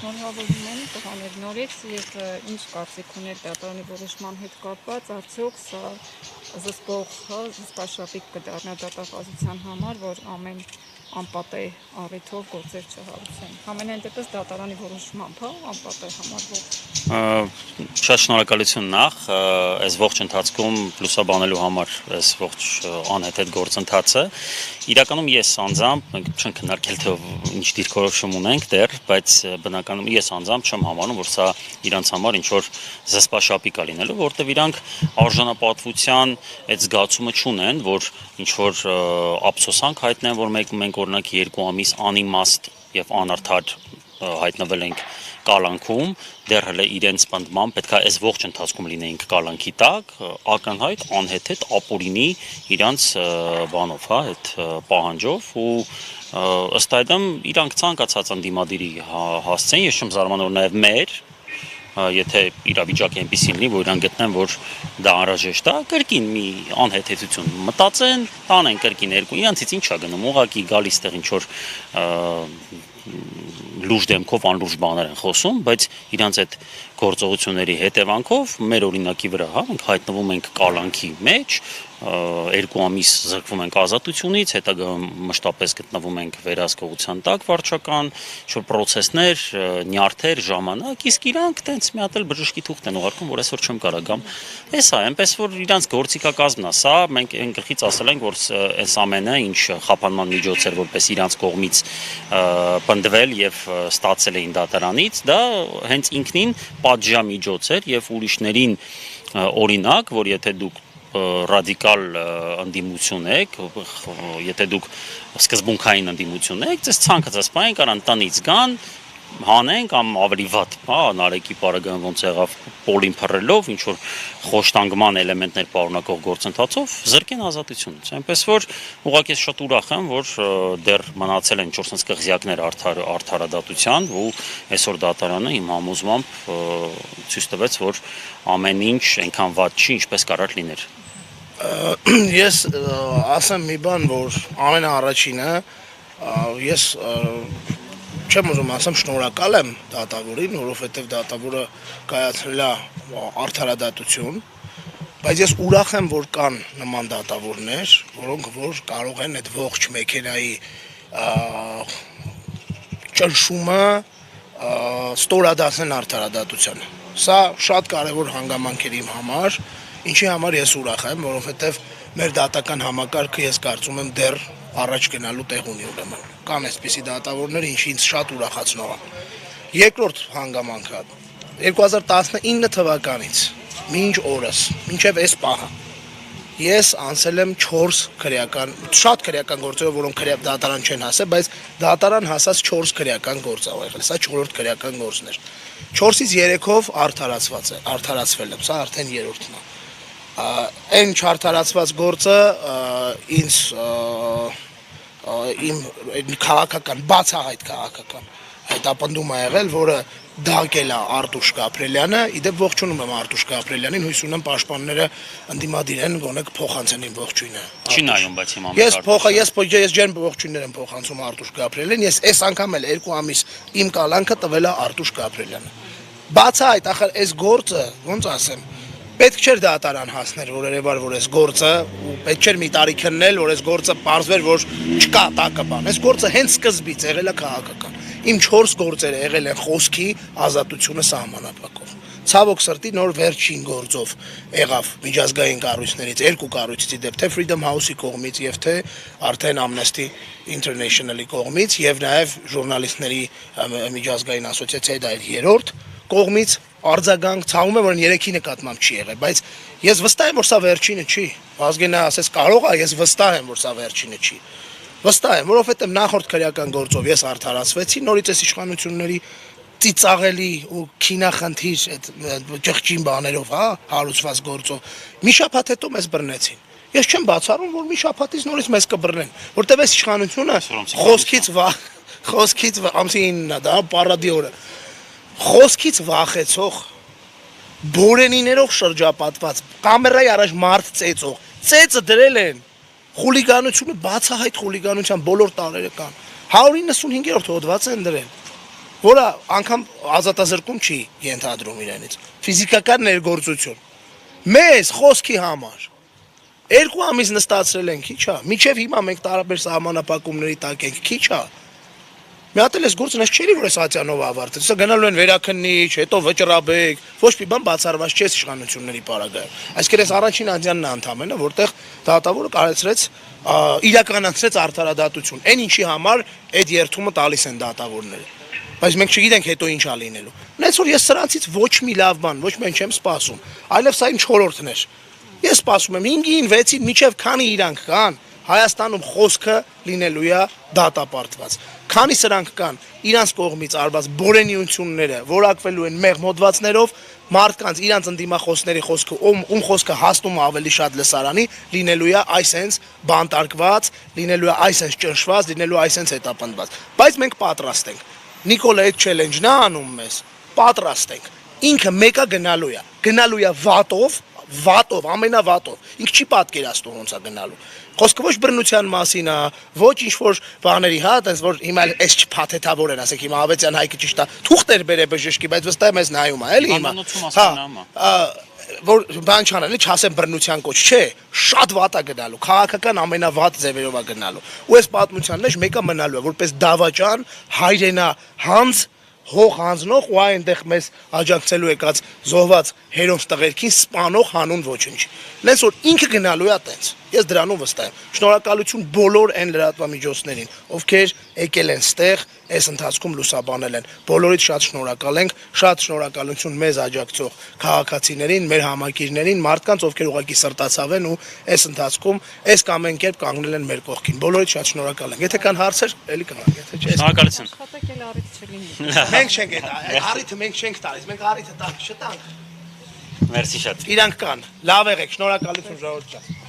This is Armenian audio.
շնորհավորում եմ տղաներ նորից եւ ինչ կարծիք ունեք դատարանի որոշման հետ կապված, արդյոք սա զսպաշապիկ կդառնա դատախազության համար, որ ամեն անպատե առիթով գործեր չհարուցեն։ Համենայն դեպս դատարանի որոշմամբ, անպատե համարվող։ Շատ շնորհակալություն նախ այս ողջ ընթացքում լուսաբանելու համար այս ողջ անհեթեթ գործընթացը։ Իրականում ես անձամբ մենք չենք քննարկել թե ինչ դիրքորոշում ունենք դեռ, բայց բնականաբար ես անձամբ չեմ համարում, որ սա իրանց համար ինչ որ զսպաշապիկ է լինելու, որտեղ իրանք արժանապատվության այդ զգացումը չունեն, որ ինչ որ ափսոսանք հայտնեն, որ մենք օրինակ 2 ամիս անիմաստ եւ անարդար հայտնվել ենք կալանքում, դեռ հələ իրենց պնդմամբ պետք է այս ողջ ընթացքում լինեինք կալանքի տակ, ակնհայտ անհեթեթ ապօրինի իրանց բանով, այդ պահանջով ու ըստ այդմ իրանք ցանկացած ընդդիմադիրի հասցեն, ես չեմ զարմանում նաև մեր եթե իրավիճակը այնպեսին լինի, որ իրան գտնեն, որ դա անհրաժեշտ է, կրկին մի անհեթեթություն մտածեն, տանեն կրկին երկու, իրանցից ինչ է գնում, ուղղակի գալիս տեղ ինչ որ լուրջ դեմքով անլուրջ բաներ են խոսում, բայց իրանց այդ գործողությունների հետևանքով մեր օրինակի վրա, մենք հայտնվում ենք կալանքի մեջ, 2 ամիս զրկվում ենք ազատությունից, հետագա մշտապես գտնվում ենք վերահսկողության տակ վարչական, ինչ-որ պրոցեսներ, նյարդեր, ժամանակ, իսկ իրանք տենց մի հատ էլ բժշկի թուղթ են ուղարկում, որ այսօր չեմ կարող գամ։ Էս է, այնպես որ իրանց գործիքակազմն է սա, մենք այն գլխից ասել ենք, որ այս ամենը, ինչ խափանման միջոց էր, որպես իրանց կողմից պնդվել եւ ստացել էին դատարանից, դա հենց ինքնին պատժամիջոց էր եւ ուրիշներին օրինակ, որ եթե դուք ռադիկալ ընդդիմություն եք, եթե դուք սկզբունքային ընդդիմություն եք, ձեզ ցանկացած բան կարան տնից գան, հանեն կամ ավելի վատ, Նարեկի պարագայում ոնց եղավ պոլին փռելով, ինչ որ խոշտանգման էլեմենտներ պարունակող գործընթացով զրկեն ազատությունից։ Այնպես որ ուղղակի ես շատ ուրախ եմ, որ դեռ մնացել են 4 կղզյակներ արդարադատության, ու այսօր դատարանը իմ համոզմամբ ցույց տվեց, որ ամեն ինչ այնքան վատ չի, ինչպես կարող լիներ։ Ես ասեմ մի բան, որ ամենաառաջինը ես չեմ ուզում ասեմ շնորհակալ եմ դատավորին, որովհետև դատավորը կայացրել է արդարադատություն, բայց ես ուրախ եմ, որ կան նման դատավորներ, որոնք որ կարող են այդ ողջ մեքենայի ճնշումը ստորադասեն արդարադատությանը։ Սա շատ կարևոր հանգամանք էր իմ համար, ինչի համար ես ուրախ եմ, որովհետև մեր դատական համակարգը ես կարծում եմ դեռ առաջ գնալու տեղ ունի ուրեմն։ Կան այսպիսի դատավորներ, ինչի ինձ շատ ուրախացնող է։ Երկրորդ հանգամանքը 2019 թվականից մինչ օրս, մինչև այս պահը ես անցել եմ 4 շատ քրեական գործերով, որոնք դատարան չեն հասել, բայց դատարան հասած 4 քրեական գործ ա եղել։ Սա 4-րդ քրեական գործն էր։ 4-ից 3-ով արդարացվել եմ, սա արդեն 3-րդն է։ Այն չարդարացված գործը ինձ իմ քաղաքական, բացահայտ քաղաքական հետապնդում է եղել, որը դակել է Արտուշ Գաբրելյանը, իդեպ ողջունում եմ Արտուշ Գաբրելյանին, հույս ունեմ պաշտպանները ընդդիմադիր են, գոնե կփոխանցեն իմ ողջույնը։ Չի նայում, բայց հիմա ես ջերմ ողջույններ եմ փոխանցում Արտուշ Գաբրելյանին, ես այս անգամ էլ 2 ամիս իմ կալանքը տվել է Արտուշ Գաբրելյանը։ Բացահայտ, ախր այս գործը, ոնց ասեմ, պետք չէր դատարան հասներ, որ երևար, որ այս գործը, ու պետք չէր մի տարի քննել, որ այս գործը պարզվեր, որ չկա տակը բան։ Այս գործը հենց սկզբից եղել է քաղաքական։ Իմ 4 գործերը եղել են խոսքի ազատությունը սահմանափակող։ Ցավոք սրտի նոր վերջին գործով եղավ միջազգային կառույցներից, 2 կառույցից իդեպ թե Freedom House-ի կողմից եւ թե արդեն Amnesty International-ի կողմից եւ նաեւ ժուրնալիստների միջազգային ասոցիացիայի դա էր 3-րդ կողմից արձագանք, ցավում եմ, որ 3-ի նկատմամբ չի եղել, բայց ես վստահ եմ, որ սա վերջինը չի։ Վազգենը ասես կարող է, ես վստահ եմ, որ սա վերջինը չի։ Վստահ եմ, որովհետև նախորդ քրեական գործով ես արդարացվեցի, նորից այս իշխանությունների ծիծաղելի ու քինախնդիր այդ ճղճին բաներով, հարուցված գործով մի շաբաթ հետո մեզ բռնեցին։ Ես չեմ բացառում, որ մի շաբաթից նորից մեզ կբռնեն, որտեղ այս իշխանությունը խոսքից ամսի 9-ն է, դա պարադի օրը։ Խոսքից վախեցող, բորենիներով շրջապատված, կամերայի առաջ մարդ ծեծող, ծեծը դրել են, խուլիգանությունը, բացահայտ խուլիգանության բոլոր տարերը կան, 195-րդ հոդված են դրել, որը անգամ ազատազրկում չի ենթադրում իրենից, ֆիզիկական ներգործություն։ Մեզ խոսքի համար 2 ամիս նստացրել ենք, քիչ է, միջև հիմա մենք տարբեր սահմանապակումների տակ ենք, քիչ է։ Մի հատ էլ այս գործը ես չէի, որ այս Ատյանով ավարտել, սա գնալու են վերաքննիչ, հետո վճռաբեկ, ոչ մի բան բացառված չէ իշխանությունների պարագայում։ Այսինքն այս առաջին անդյանն է ընդամենը, որտեղ դատավորը կարեցրեց իրականացրեց արդարադատություն։ Այն ինչի համար այդ երթումը տալիս են դատավորները։ Բայց մենք չգիտենք հետո ինչ ա լինելու։ Նենց որ ես սրանցից ոչ մի լավ բան, ոչ մեն չեմ սպասում, այլև սա իմ չորրորդն էր։ Ես սպասում եմ 5-ին, 6-ին, միջև քանի իրանք կան, Հայաստանում խոսքը լինելու է դատապարտված։ Քանի սրանք կան, իրանց կողմից արված բորենիությունները որակվելու են մեղմ հոդվածներով, մարդկանց իրանց ընդդիմախոսների խոսքը, ում խոսքը հասնում ավելի շատ լսարանի, լինելու է այսենց բանտարկված, լինելու է այսենց ճնշված, լինելու այսենց հետապնդված։ Բայց մենք պատրաստ ենք։ Նիկոլը այդ չելենջն է անում մեզ, պատրաստ ենք։ Ինքը մեկը գնալու է վատով, ամենավատով։ Ինքը չի պատկերացնում ոնց է գնալու։ Խոսքը ոչ բռնության մասին է, ոչ ինչ-որ բաների, հա, այնպես որ հիմա էս չփաթեթավոր են, ասեք հիմա Ավետյան Հայկը ճիշտ է, թուղթեր բերե բժշկի, բայց վստահ եմ էս նայում է, էլի հիմա։ Որ բան չանեն, չասեմ բռնության կոչ, չէ, շատ վատ է գնալու, քաղաքական ամենավատ ձևերով է գնալու։ Ու այս պատմությանն մեջ մեկը մնալու է, որպես դավաճան, հայրենա հանձ հող հանձնող ու այնտեղ մեզ աջակցելու եկած զոհված հերոս տղերքին սպանող հանուն ոչինչ։ Լենց որ ինքը գնալու է այտենց։ Ես դրանում վստահ եմ։ Շնորհակալություն բոլոր այն լրատվամիջոցներին, ովքեր եկել են ստեղ, այս ընթացքում լուսաբանել են։ Բոլորիդ շատ շնորհակալ ենք, շատ շնորհակալություն մեզ աջակցող քաղաքացիներին, մեր համակիրներին, մարդկանց, ովքեր ուղղակի սրտացավ են ու այս ընթացքում այս կամ այն կերպ կանգնել են մեր կողքին։ Բոլորիդ շատ շնորհակալ ենք։ Եթե կան հարցեր, էլի կգանք, եթե չէ։ Շնորհակալություն։ Աշխատեք էլ առիթ չլինի։ Մենք չենք այդ առիթը մենք չենք տալիս, մենք առիթը տանք, չտանք։ Մերսի շատ։ Իրանք կան։ Լավ եղեք, շնորհակալություն ժողովուրդ։